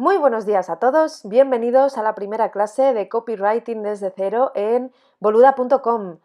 Muy buenos días a todos, bienvenidos a la primera clase de Copywriting desde cero en boluda.com.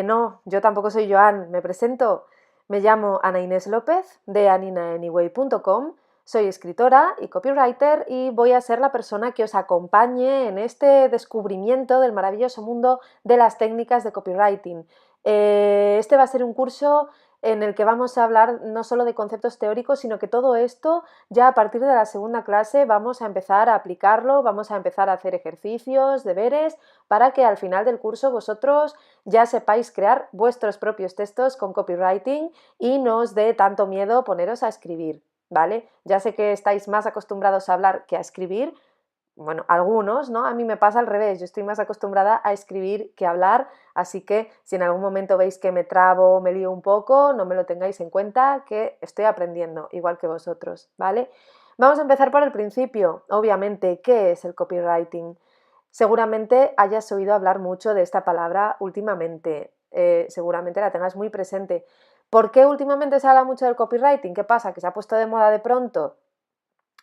No, yo tampoco soy Joan, me presento. Me llamo Ana Inés López de aninaanyway.com, soy escritora y copywriter y voy a ser la persona que os acompañe en este descubrimiento del maravilloso mundo de las técnicas de copywriting. Este va a ser un curso en el que vamos a hablar no solo de conceptos teóricos, sino que todo esto ya a partir de la segunda clase vamos a empezar a aplicarlo, vamos a empezar a hacer ejercicios, deberes, para que al final del curso vosotros ya sepáis crear vuestros propios textos con copywriting y no os dé tanto miedo poneros a escribir, ¿vale? Ya sé que estáis más acostumbrados a hablar que a escribir. Bueno, algunos, ¿no? A mí me pasa al revés, yo estoy más acostumbrada a escribir que a hablar, así que si en algún momento veis que me trabo, me lío un poco, no me lo tengáis en cuenta, que estoy aprendiendo, igual que vosotros, ¿vale? Vamos a empezar por el principio, obviamente, ¿qué es el copywriting? Seguramente hayas oído hablar mucho de esta palabra últimamente, seguramente la tengas muy presente. ¿Por qué últimamente se habla mucho del copywriting? ¿Qué pasa? ¿Que se ha puesto de moda de pronto?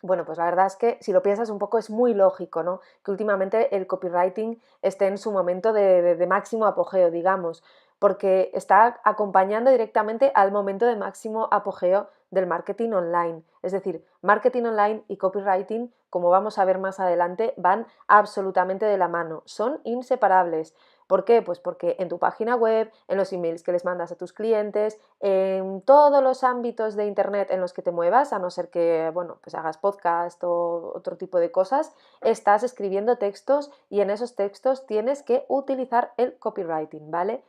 Bueno, pues la verdad es que si lo piensas un poco es muy lógico, ¿no? Que últimamente el copywriting esté en su momento de máximo apogeo, digamos, porque está acompañando directamente al momento de máximo apogeo del marketing online. Es decir, marketing online y copywriting, como vamos a ver más adelante, van absolutamente de la mano, son inseparables. ¿Por qué? Pues porque en tu página web, en los emails que les mandas a tus clientes, en todos los ámbitos de internet en los que te muevas, a no ser que, bueno, pues hagas podcast o otro tipo de cosas, estás escribiendo textos y en esos textos tienes que utilizar el copywriting, ¿vale?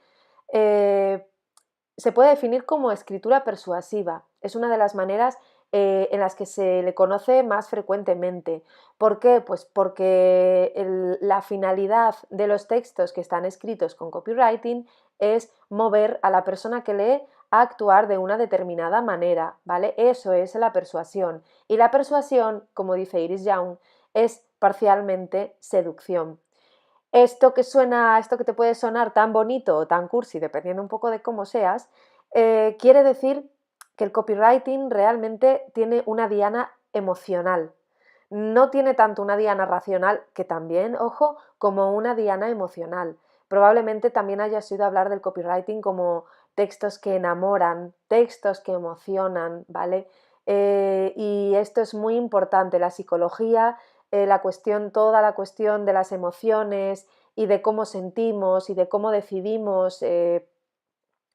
Eh, Se puede definir como escritura persuasiva. Es una de las maneras en las que se le conoce más frecuentemente. ¿Por qué? Pues porque la finalidad de los textos que están escritos con copywriting es mover a la persona que lee a actuar de una determinada manera, ¿vale? Eso es la persuasión. Y la persuasión, como dice Iris Young, es parcialmente seducción. Esto que te puede sonar tan bonito o tan cursi, dependiendo un poco de cómo seas, quiere decir que el copywriting realmente tiene una diana emocional. No tiene tanto una diana racional, que también, ojo, como una diana emocional. Probablemente también hayas oído hablar del copywriting como textos que enamoran, textos que emocionan, ¿vale? Y esto es muy importante. La psicología, toda la cuestión de las emociones y de cómo sentimos y de cómo decidimos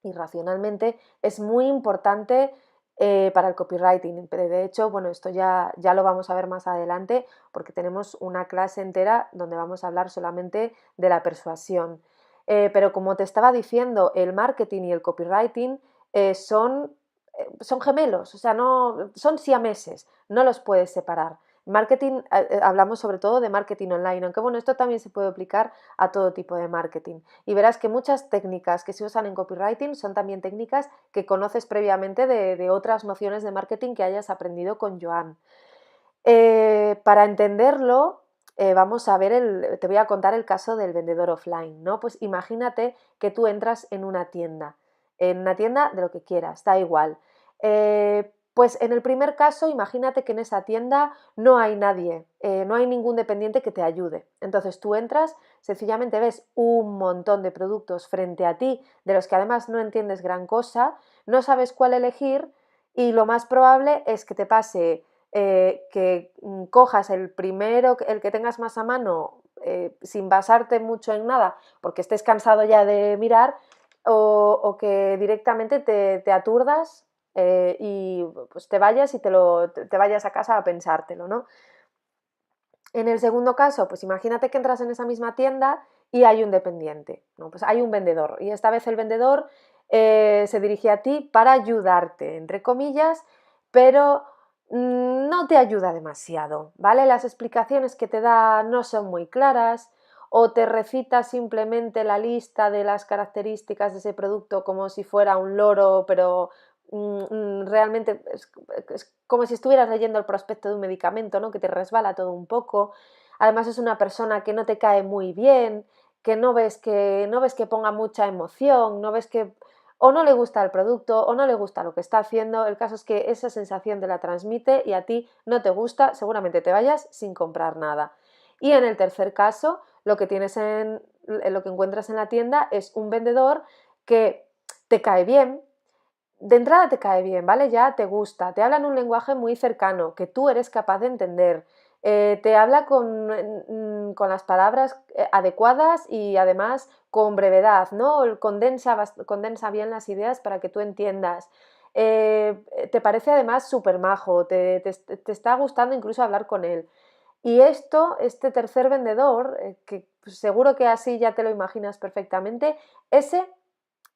irracionalmente es muy importante para el copywriting. De hecho, bueno, esto ya lo vamos a ver más adelante porque tenemos una clase entera donde vamos a hablar solamente de la persuasión. Pero como te estaba diciendo, el marketing y el copywriting son gemelos, o sea, no, son siameses, no los puedes separar. Marketing, hablamos sobre todo de marketing online, aunque bueno, esto también se puede aplicar a todo tipo de marketing. Y verás que muchas técnicas que se usan en copywriting son también técnicas que conoces previamente de otras nociones de marketing que hayas aprendido con Joan. Para entenderlo, te voy a contar el caso del vendedor offline, ¿no? Pues imagínate que tú entras en una tienda de lo que quieras, da igual. Pues en el primer caso, imagínate que en esa tienda no hay nadie, no hay ningún dependiente que te ayude. Entonces tú entras, sencillamente ves un montón de productos frente a ti, de los que además no entiendes gran cosa, no sabes cuál elegir y lo más probable es que te pase que cojas el primero, el que tengas más a mano, sin basarte mucho en nada, porque estés cansado ya de mirar, o que directamente te aturdas y pues te vayas y te vayas a casa a pensártelo, ¿no? En el segundo caso, pues imagínate que entras en esa misma tienda y hay un dependiente, ¿no? Pues hay un vendedor y esta vez el vendedor se dirige a ti para ayudarte, entre comillas, pero no te ayuda demasiado, ¿vale? Las explicaciones que te da no son muy claras o te recita simplemente la lista de las características de ese producto como si fuera un loro, pero realmente es como si estuvieras leyendo el prospecto de un medicamento, ¿no? Que te resbala todo un poco. Además es una persona que no te cae muy bien, que no ves que ponga mucha emoción, no ves que o no le gusta el producto o no le gusta lo que está haciendo. El caso es que esa sensación te la transmite y a ti no te gusta, seguramente te vayas sin comprar nada. Y en el tercer caso, lo que lo que encuentras en la tienda es un vendedor que te cae bien. De entrada te cae bien, ¿vale? Ya te gusta, te habla en un lenguaje muy cercano, que tú eres capaz de entender, te habla con las palabras adecuadas y además con brevedad, ¿no? Condensa bien las ideas para que tú entiendas. Te parece además súper majo, te está gustando incluso hablar con él. Y este tercer vendedor, que seguro que así ya te lo imaginas perfectamente, ese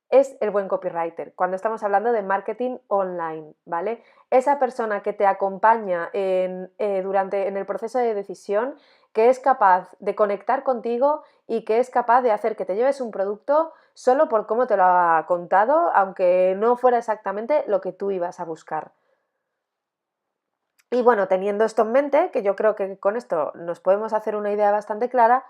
es el buen copywriter, cuando estamos hablando de marketing online, ¿vale? Esa persona que te acompaña en el proceso de decisión, que es capaz de conectar contigo y que es capaz de hacer que te lleves un producto solo por cómo te lo ha contado, aunque no fuera exactamente lo que tú ibas a buscar. Y bueno, teniendo esto en mente, que yo creo que con esto nos podemos hacer una idea bastante clara,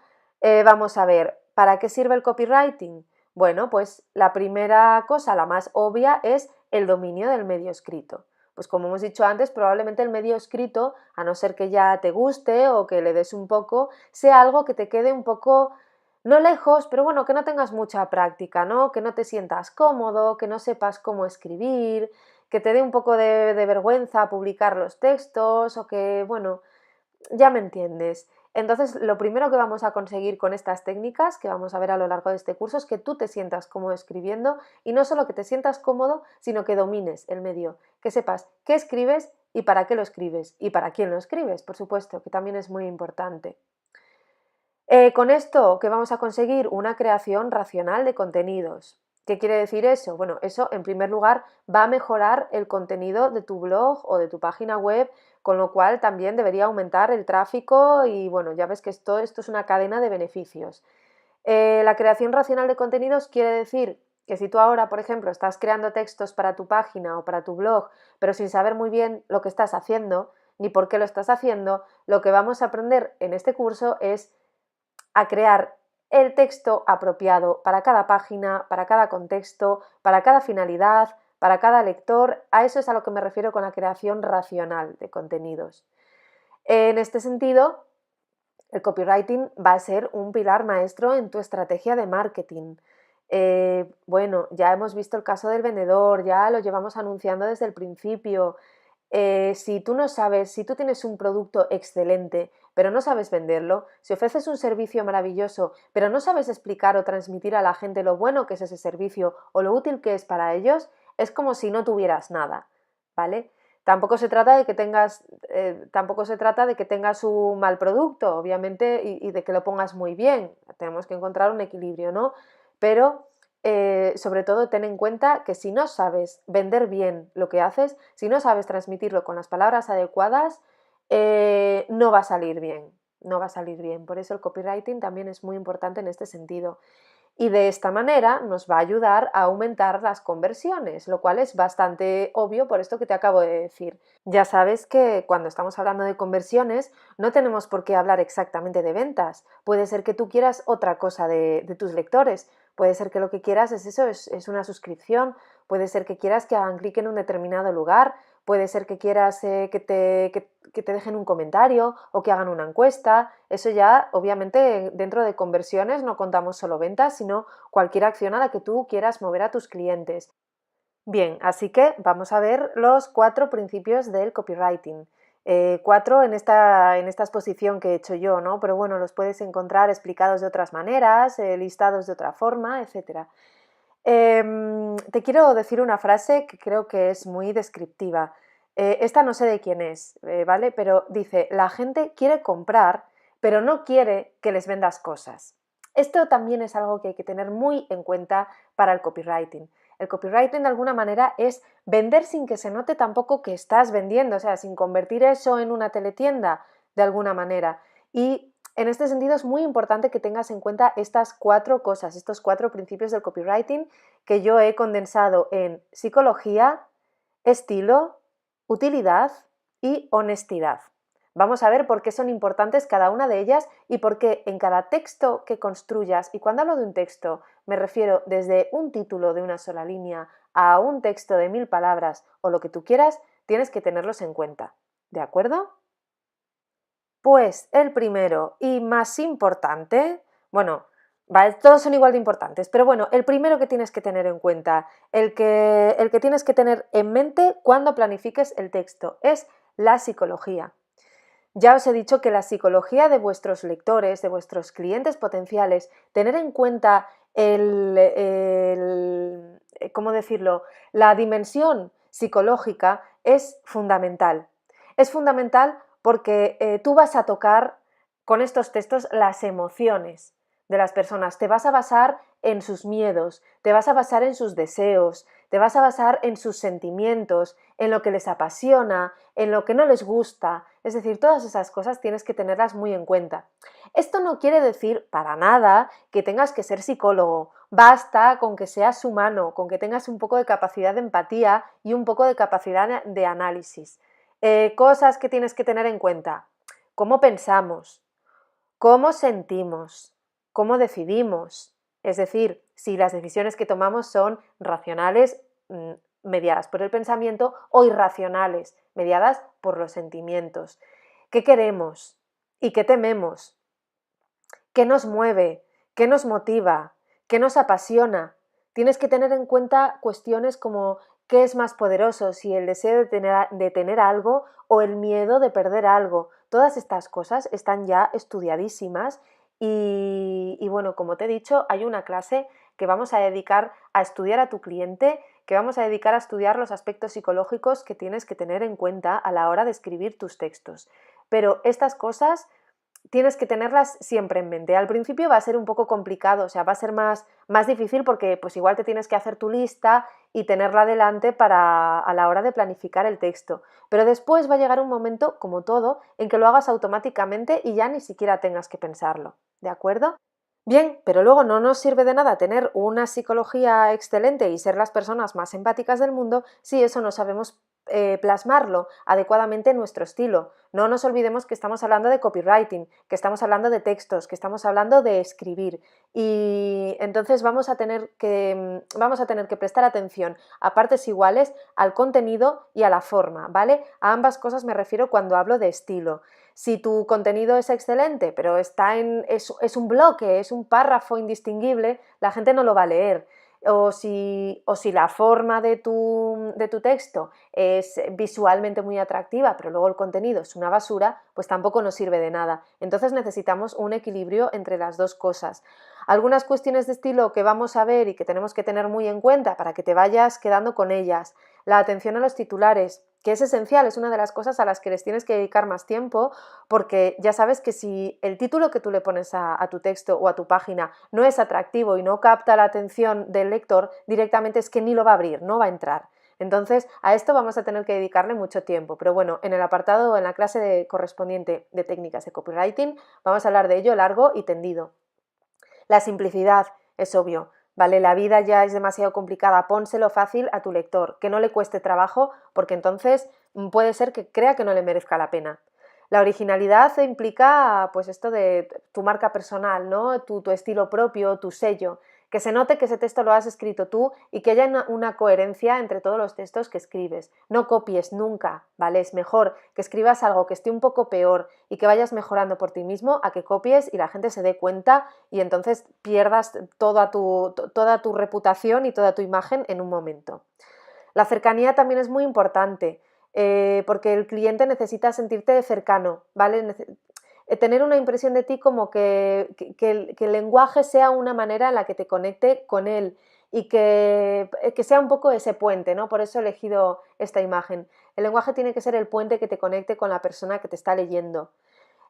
vamos a ver, ¿para qué sirve el copywriting? Bueno, pues la primera cosa, la más obvia, es el dominio del medio escrito. Pues como hemos dicho antes, probablemente el medio escrito, a no ser que ya te guste o que le des un poco, sea algo que te quede un poco, no lejos, pero bueno, que no tengas mucha práctica, ¿no? Que no te sientas cómodo, que no sepas cómo escribir, que te dé un poco de vergüenza publicar los textos o que, bueno, ya me entiendes. Entonces, lo primero que vamos a conseguir con estas técnicas que vamos a ver a lo largo de este curso es que tú te sientas cómodo escribiendo y no solo que te sientas cómodo, sino que domines el medio, que sepas qué escribes y para qué lo escribes y para quién lo escribes, por supuesto, que también es muy importante. Con esto, ¿qué vamos a conseguir? Una creación racional de contenidos. ¿Qué quiere decir eso? Bueno, eso en primer lugar va a mejorar el contenido de tu blog o de tu página web, con lo cual también debería aumentar el tráfico y bueno, ya ves que esto es una cadena de beneficios. La creación racional de contenidos quiere decir que si tú ahora, por ejemplo, estás creando textos para tu página o para tu blog, pero sin saber muy bien lo que estás haciendo ni por qué lo estás haciendo, lo que vamos a aprender en este curso es a crear el texto apropiado para cada página, para cada contexto, para cada finalidad, para cada lector. A eso es a lo que me refiero con la creación racional de contenidos. En este sentido, el copywriting va a ser un pilar maestro en tu estrategia de marketing. Bueno, ya hemos visto el caso del vendedor, ya lo llevamos anunciando desde el principio. Si tú no sabes, si tú tienes un producto excelente, pero no sabes venderlo, si ofreces un servicio maravilloso, pero no sabes explicar o transmitir a la gente lo bueno que es ese servicio o lo útil que es para ellos, es como si no tuvieras nada, ¿vale? Tampoco se trata tampoco se trata de que tengas un mal producto, obviamente, y de que lo pongas muy bien. Tenemos que encontrar un equilibrio, ¿no? Pero sobre todo ten en cuenta que si no sabes vender bien lo que haces, si no sabes transmitirlo con las palabras adecuadas, no va a salir bien, no va a salir bien. Por eso el copywriting también es muy importante en este sentido. Y de esta manera nos va a ayudar a aumentar las conversiones, lo cual es bastante obvio por esto que te acabo de decir. Ya sabes que cuando estamos hablando de conversiones no tenemos por qué hablar exactamente de ventas. Puede ser que tú quieras otra cosa de tus lectores. Puede ser que lo que quieras es eso, es una suscripción. Puede ser que quieras que hagan clic en un determinado lugar. Puede ser que quieras que te dejen un comentario o que hagan una encuesta. Eso ya, obviamente, dentro de conversiones no contamos solo ventas, sino cualquier acción a la que tú quieras mover a tus clientes. Bien, así que vamos a ver los 4 principios del copywriting. 4 en esta exposición que he hecho yo, ¿no? Pero bueno, los puedes encontrar explicados de otras maneras, listados de otra forma, etc. Te quiero decir una frase que creo que es muy descriptiva. Esta no sé de quién es, ¿vale? Pero dice, la gente quiere comprar, pero no quiere que les vendas cosas. Esto también es algo que hay que tener muy en cuenta para el copywriting. El copywriting de alguna manera es vender sin que se note tampoco que estás vendiendo, o sea, sin convertir eso en una teletienda de alguna manera. Y en este sentido es muy importante que tengas en cuenta estas 4 cosas, estos 4 principios del copywriting que yo he condensado en psicología, estilo, utilidad y honestidad. Vamos a ver por qué son importantes cada una de ellas y por qué en cada texto que construyas, y cuando hablo de un texto me refiero desde un título de una sola línea a un texto de 1000 palabras o lo que tú quieras, tienes que tenerlos en cuenta. ¿De acuerdo? Pues el primero y más importante, bueno, todos son igual de importantes, pero bueno, el primero que tienes que tener en cuenta, el que tienes que tener en mente cuando planifiques el texto, es la psicología. Ya os he dicho que la psicología de vuestros lectores, de vuestros clientes potenciales, tener en cuenta ¿cómo decirlo? La dimensión psicológica es fundamental. Es fundamental porque tú vas a tocar con estos textos las emociones de las personas. Te vas a basar en sus miedos, te vas a basar en sus deseos, te vas a basar en sus sentimientos, en lo que les apasiona, en lo que no les gusta. Es decir, todas esas cosas tienes que tenerlas muy en cuenta. Esto no quiere decir para nada que tengas que ser psicólogo. Basta con que seas humano, con que tengas un poco de capacidad de empatía y un poco de capacidad de análisis. Cosas que tienes que tener en cuenta. ¿Cómo pensamos? ¿Cómo sentimos? ¿Cómo decidimos? Es decir, si las decisiones que tomamos son racionales, mediadas por el pensamiento, o irracionales, mediadas por los sentimientos. ¿Qué queremos? ¿Y qué tememos? ¿Qué nos mueve? ¿Qué nos motiva? ¿Qué nos apasiona? Tienes que tener en cuenta cuestiones como qué es más poderoso, si el deseo de tener algo o el miedo de perder algo. Todas estas cosas están ya estudiadísimas y bueno, como te he dicho, hay una clase que vamos a dedicar a estudiar a tu cliente, que vamos a dedicar a estudiar los aspectos psicológicos que tienes que tener en cuenta a la hora de escribir tus textos. Pero estas cosas tienes que tenerlas siempre en mente. Al principio va a ser un poco complicado, o sea, va a ser más difícil porque pues igual te tienes que hacer tu lista y tenerla delante a la hora de planificar el texto. Pero después va a llegar un momento, como todo, en que lo hagas automáticamente y ya ni siquiera tengas que pensarlo. ¿De acuerdo? Bien, pero luego no nos sirve de nada tener una psicología excelente y ser las personas más empáticas del mundo si eso no sabemos plasmarlo adecuadamente en nuestro estilo. No nos olvidemos que estamos hablando de copywriting, que estamos hablando de textos, que estamos hablando de escribir y entonces vamos a tener que prestar atención a partes iguales al contenido y a la forma, ¿vale? A ambas cosas me refiero cuando hablo de estilo. Si tu contenido es excelente, pero es un bloque, es un párrafo indistinguible, la gente no lo va a leer. O si la forma de tu texto es visualmente muy atractiva, pero luego el contenido es una basura, pues tampoco nos sirve de nada. Entonces necesitamos un equilibrio entre las dos cosas. Algunas cuestiones de estilo que vamos a ver y que tenemos que tener muy en cuenta para que te vayas quedando con ellas. La atención a los titulares, que es esencial, es una de las cosas a las que les tienes que dedicar más tiempo, porque ya sabes que si el título que tú le pones a tu texto o a tu página no es atractivo y no capta la atención del lector, directamente es que ni lo va a abrir, no va a entrar. Entonces, a esto vamos a tener que dedicarle mucho tiempo, pero bueno, en el apartado, en la clase correspondiente de técnicas de copywriting, vamos a hablar de ello largo y tendido. La simplicidad, es obvio, ¿vale? La vida ya es demasiado complicada, pónselo fácil a tu lector, que no le cueste trabajo, porque entonces puede ser que crea que no le merezca la pena. La originalidad implica, pues esto de tu marca personal, ¿no? Tu estilo propio, tu sello, que se note que ese texto lo has escrito tú y que haya una coherencia entre todos los textos que escribes. No copies nunca, ¿vale? Es mejor que escribas algo que esté un poco peor y que vayas mejorando por ti mismo a que copies y la gente se dé cuenta y entonces pierdas toda tu reputación y toda tu imagen en un momento. La cercanía también es muy importante porque el cliente necesita sentirte cercano, ¿vale? Tener una impresión de ti como que el lenguaje sea una manera en la que te conecte con él y que sea un poco ese puente, ¿no? Por eso he elegido esta imagen. El lenguaje tiene que ser el puente que te conecte con la persona que te está leyendo.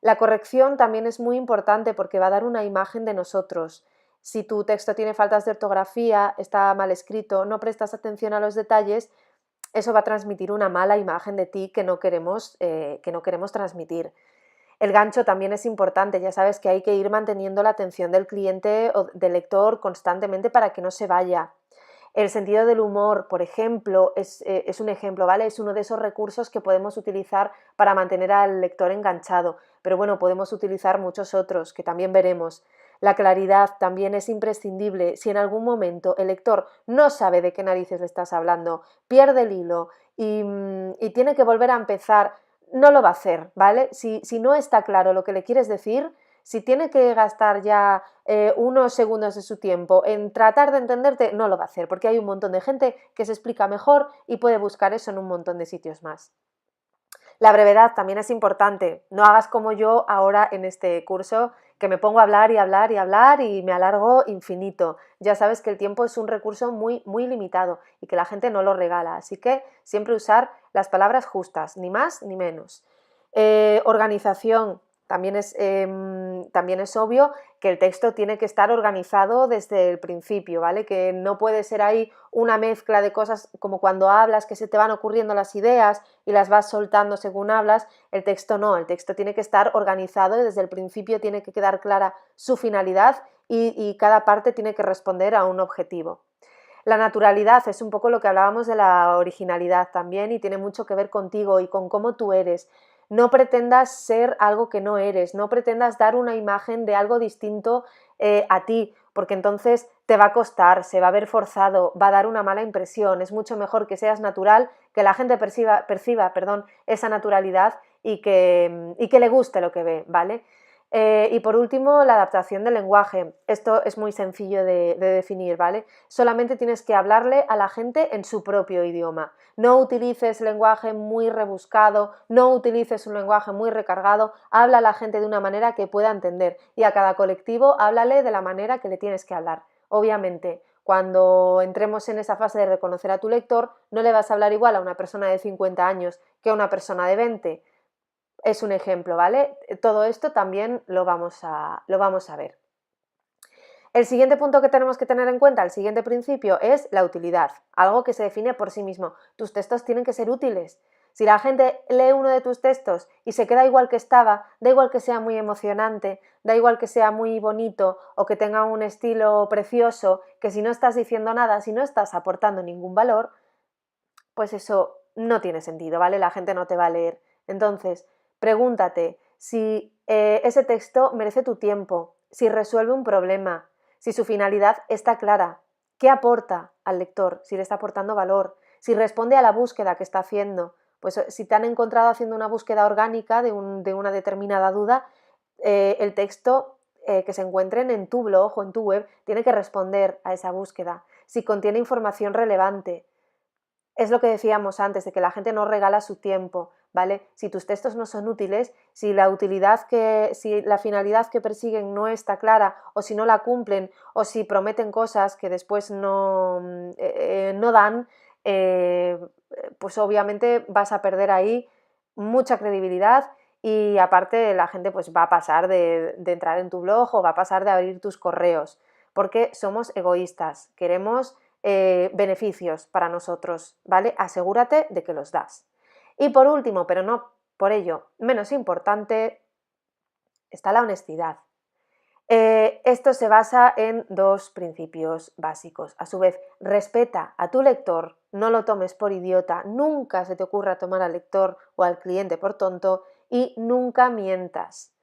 La corrección también es muy importante porque va a dar una imagen de nosotros. Si tu texto tiene faltas de ortografía, está mal escrito, no prestas atención a los detalles, eso va a transmitir una mala imagen de ti que no queremos transmitir. El gancho también es importante, ya sabes que hay que ir manteniendo la atención del cliente o del lector constantemente para que no se vaya. El sentido del humor, por ejemplo, es un ejemplo, ¿vale? Es uno de esos recursos que podemos utilizar para mantener al lector enganchado, pero bueno, podemos utilizar muchos otros que también veremos. La claridad también es imprescindible. Si en algún momento el lector no sabe de qué narices le estás hablando, pierde el hilo y tiene que volver a empezar, no lo va a hacer, ¿vale? Si no está claro lo que le quieres decir, si tiene que gastar ya unos segundos de su tiempo en tratar de entenderte, no lo va a hacer, porque hay un montón de gente que se explica mejor y puede buscar eso en un montón de sitios más. La brevedad también es importante. No hagas como yo ahora en este curso, que me pongo a hablar y hablar y hablar y me alargo infinito. Ya sabes que el tiempo es un recurso muy, muy limitado y que la gente no lo regala. Así que siempre usar las palabras justas, ni más ni menos. Organización. También es obvio que el texto tiene que estar organizado desde el principio, ¿vale? Que no puede ser ahí una mezcla de cosas como cuando hablas, que se te van ocurriendo las ideas y las vas soltando según hablas. El texto no, el texto tiene que estar organizado y desde el principio tiene que quedar clara su finalidad y cada parte tiene que responder a un objetivo. La naturalidad es un poco lo que hablábamos de la originalidad también y tiene mucho que ver contigo y con cómo tú eres. No pretendas ser algo que no eres, no pretendas dar una imagen de algo distinto a ti, porque entonces te va a costar, se va a ver forzado, va a dar una mala impresión. Es mucho mejor que seas natural, que la gente perciba esa naturalidad y que le guste lo que ve, ¿vale? Y por último, la adaptación del lenguaje. Esto es muy sencillo de definir, ¿vale? Solamente tienes que hablarle a la gente en su propio idioma. No utilices lenguaje muy rebuscado, no utilices un lenguaje muy recargado, habla a la gente de una manera que pueda entender y a cada colectivo háblale de la manera que le tienes que hablar. Obviamente, cuando entremos en esa fase de reconocer a tu lector, no le vas a hablar igual a una persona de 50 años que a una persona de 20. Es un ejemplo, ¿vale? Todo esto también lo vamos a ver. El siguiente punto que tenemos que tener en cuenta, el siguiente principio, es la utilidad, algo que se define por sí mismo. Tus textos tienen que ser útiles. Si la gente lee uno de tus textos y se queda igual que estaba, da igual que sea muy emocionante, da igual que sea muy bonito o que tenga un estilo precioso, que si no estás diciendo nada, si no estás aportando ningún valor, pues eso no tiene sentido, ¿vale? La gente no te va a leer. Entonces, pregúntate si ese texto merece tu tiempo, si resuelve un problema, si su finalidad está clara, qué aporta al lector, si le está aportando valor, si responde a la búsqueda que está haciendo. Pues si te han encontrado haciendo una búsqueda orgánica de una determinada duda, el texto que se encuentren en tu blog o en tu web tiene que responder a esa búsqueda. Si contiene información relevante, es lo que decíamos antes, de que la gente no regala su tiempo, ¿vale? Si tus textos no son útiles, si la finalidad que persiguen no está clara, o si no la cumplen, o si prometen cosas que después no dan, pues obviamente vas a perder ahí mucha credibilidad y aparte la gente pues va a pasar de entrar en tu blog o va a pasar de abrir tus correos, porque somos egoístas, queremos beneficios para nosotros, ¿vale? Asegúrate de que los das. Y por último, pero no por ello menos importante, está la honestidad. Esto se basa en dos principios básicos. A su vez, respeta a tu lector, no lo tomes por idiota, nunca se te ocurra tomar al lector o al cliente por tonto y nunca mientas.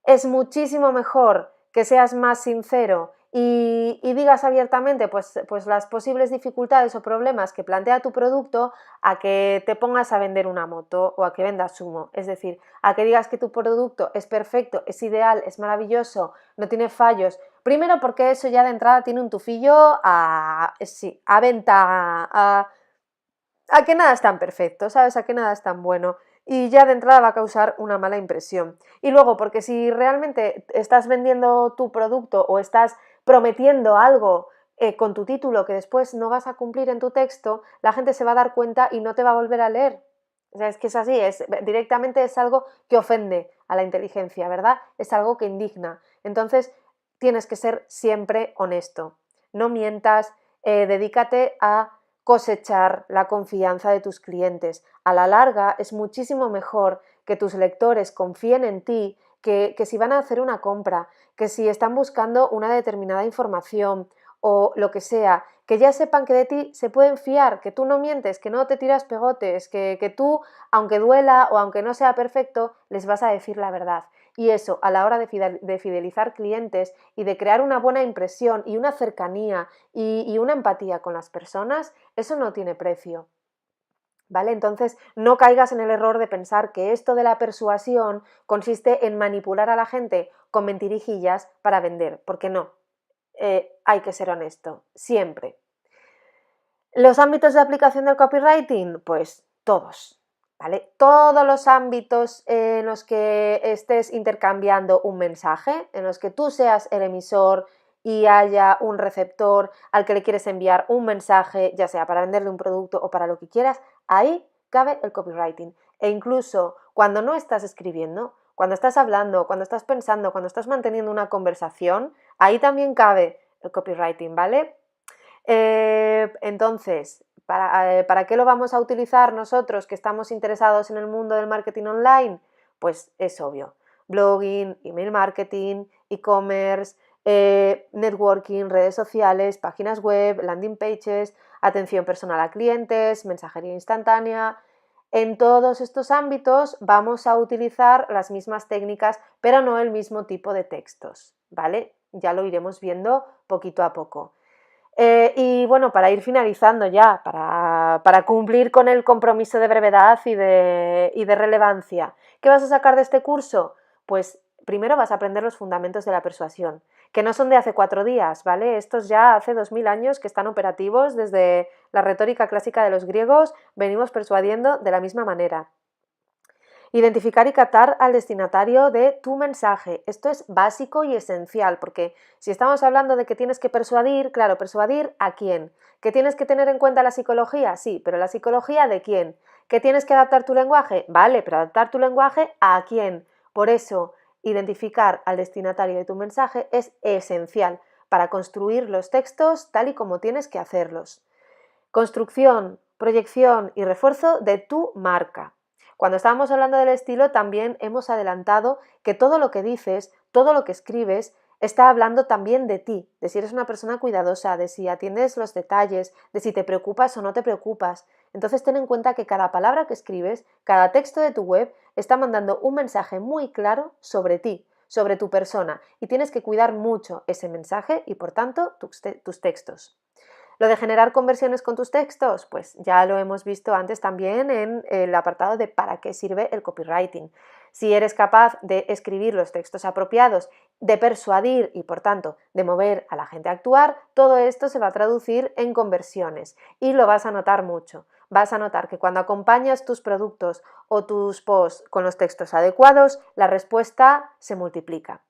Es muchísimo mejor que seas más sincero y digas abiertamente pues las posibles dificultades o problemas que plantea tu producto a que te pongas a vender una moto o a que vendas humo. Es decir, a que digas que tu producto es perfecto, es ideal, es maravilloso, no tiene fallos. Primero porque eso ya de entrada tiene un tufillo a venta, a que nada es tan perfecto, ¿sabes? A que nada es tan bueno. Y ya de entrada va a causar una mala impresión. Y luego, porque si realmente estás vendiendo tu producto o estás prometiendo algo con tu título que después no vas a cumplir en tu texto, la gente se va a dar cuenta y no te va a volver a leer. O sea, es que es así, directamente es algo que ofende a la inteligencia, ¿verdad? Es algo que indigna. Entonces, tienes que ser siempre honesto. No mientas, dedícate a cosechar la confianza de tus clientes. A la larga es muchísimo mejor que tus lectores confíen en ti, que si van a hacer una compra, que si están buscando una determinada información o lo que sea, que ya sepan que de ti se pueden fiar, que tú no mientes, que no te tiras pegotes, que tú, aunque duela o aunque no sea perfecto, les vas a decir la verdad. Y eso, a la hora de fidelizar clientes y de crear una buena impresión y una cercanía y una empatía con las personas, eso no tiene precio. ¿Vale? Entonces, no caigas en el error de pensar que esto de la persuasión consiste en manipular a la gente con mentirijillas para vender, porque no. Hay que ser honesto, siempre. ¿Los ámbitos de aplicación del copywriting? Pues todos, ¿vale? Todos los ámbitos en los que estés intercambiando un mensaje, en los que tú seas el emisor y haya un receptor al que le quieres enviar un mensaje, ya sea para venderle un producto o para lo que quieras, ahí cabe el copywriting. E incluso cuando no estás escribiendo, cuando estás hablando, cuando estás pensando, cuando estás manteniendo una conversación, ahí también cabe el copywriting, ¿vale? Entonces, ¿para qué lo vamos a utilizar nosotros que estamos interesados en el mundo del marketing online? Pues es obvio. Blogging, email marketing, e-commerce, networking, redes sociales, páginas web, landing pages, atención personal a clientes, mensajería instantánea. En todos estos ámbitos vamos a utilizar las mismas técnicas, pero no el mismo tipo de textos, ¿vale? Ya lo iremos viendo poquito a poco. Y bueno, para ir finalizando ya, para cumplir con el compromiso de brevedad y de relevancia, ¿qué vas a sacar de este curso? Pues primero vas a aprender los fundamentos de la persuasión, que no son de hace 4 días, ¿vale? Estos ya hace 2000 años que están operativos, desde la retórica clásica de los griegos, venimos persuadiendo de la misma manera. Identificar y captar al destinatario de tu mensaje. Esto es básico y esencial, porque si estamos hablando de que tienes que persuadir, claro, ¿persuadir a quién? ¿Que tienes que tener en cuenta la psicología? Sí, pero ¿la psicología de quién? ¿Que tienes que adaptar tu lenguaje? Vale, pero adaptar tu lenguaje ¿a quién? Por eso, identificar al destinatario de tu mensaje es esencial para construir los textos tal y como tienes que hacerlos. Construcción, proyección y refuerzo de tu marca. Cuando estábamos hablando del estilo, también hemos adelantado que todo lo que dices, todo lo que escribes, está hablando también de ti, de si eres una persona cuidadosa, de si atiendes los detalles, de si te preocupas o no te preocupas. Entonces ten en cuenta que cada palabra que escribes, cada texto de tu web, está mandando un mensaje muy claro sobre ti, sobre tu persona, y tienes que cuidar mucho ese mensaje y, por tanto, tus textos. Lo de generar conversiones con tus textos, pues ya lo hemos visto antes también en el apartado de para qué sirve el copywriting. Si eres capaz de escribir los textos apropiados, de persuadir y por tanto de mover a la gente a actuar, todo esto se va a traducir en conversiones y lo vas a notar mucho. Vas a notar que cuando acompañas tus productos o tus posts con los textos adecuados, la respuesta se multiplica.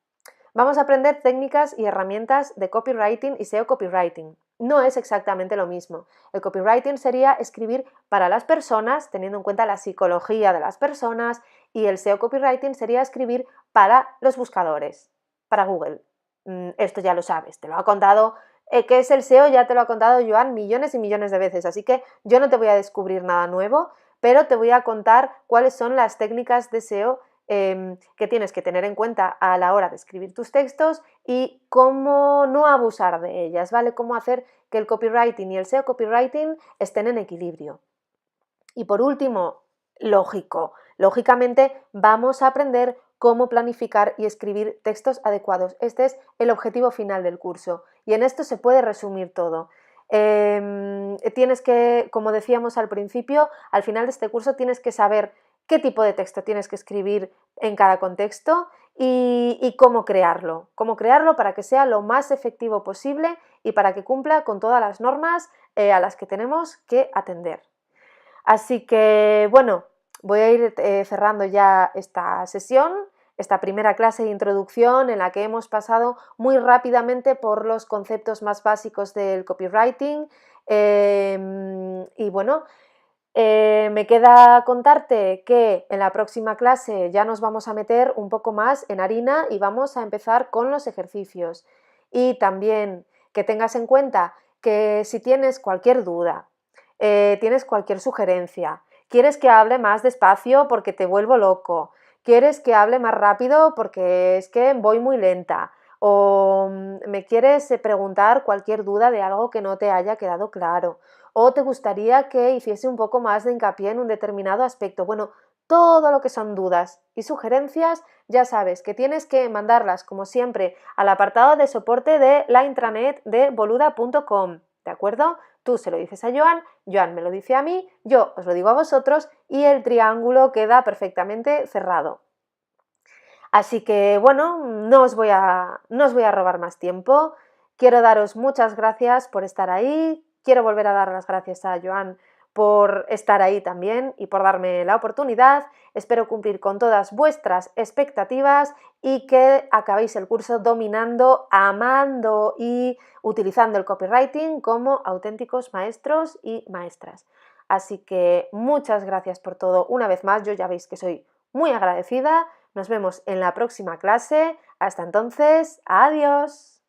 Vamos a aprender técnicas y herramientas de copywriting y SEO copywriting. No es exactamente lo mismo. El copywriting sería escribir para las personas, teniendo en cuenta la psicología de las personas, y el SEO copywriting sería escribir para los buscadores, para Google. Esto ya lo sabes, te lo ha contado. ¿Qué es el SEO? Ya te lo ha contado Joan millones y millones de veces, así que yo no te voy a descubrir nada nuevo, pero te voy a contar cuáles son las técnicas de SEO que tienes que tener en cuenta a la hora de escribir tus textos y cómo no abusar de ellas, ¿vale? Cómo hacer que el copywriting y el SEO copywriting estén en equilibrio. Y por último, lógicamente vamos a aprender cómo planificar y escribir textos adecuados. Este es el objetivo final del curso y en esto se puede resumir todo. Tienes que, como decíamos al principio, al final de este curso tienes que saber qué tipo de texto tienes que escribir en cada contexto y cómo crearlo para que sea lo más efectivo posible y para que cumpla con todas las normas a las que tenemos que atender. Así que, bueno, voy a ir cerrando ya esta sesión, esta primera clase de introducción en la que hemos pasado muy rápidamente por los conceptos más básicos del copywriting y bueno, me queda contarte que en la próxima clase ya nos vamos a meter un poco más en harina y vamos a empezar con los ejercicios. Y también que tengas en cuenta que si tienes cualquier duda, tienes cualquier sugerencia, quieres que hable más despacio porque te vuelvo loco, quieres que hable más rápido porque es que voy muy lenta, o me quieres preguntar cualquier duda de algo que no te haya quedado claro, o te gustaría que hiciese un poco más de hincapié en un determinado aspecto. Bueno, todo lo que son dudas y sugerencias, ya sabes que tienes que mandarlas, como siempre, al apartado de soporte de la intranet de boluda.com, ¿de acuerdo? Tú se lo dices a Joan, Joan me lo dice a mí, yo os lo digo a vosotros y el triángulo queda perfectamente cerrado. Así que bueno, no os voy a robar más tiempo. Quiero daros muchas gracias por estar ahí. Quiero volver a dar las gracias a Joan por estar ahí también y por darme la oportunidad. Espero cumplir con todas vuestras expectativas y que acabéis el curso dominando, amando y utilizando el copywriting como auténticos maestros y maestras. Así que muchas gracias por todo una vez más. Yo ya veis que soy muy agradecida. Nos vemos en la próxima clase. Hasta entonces, adiós.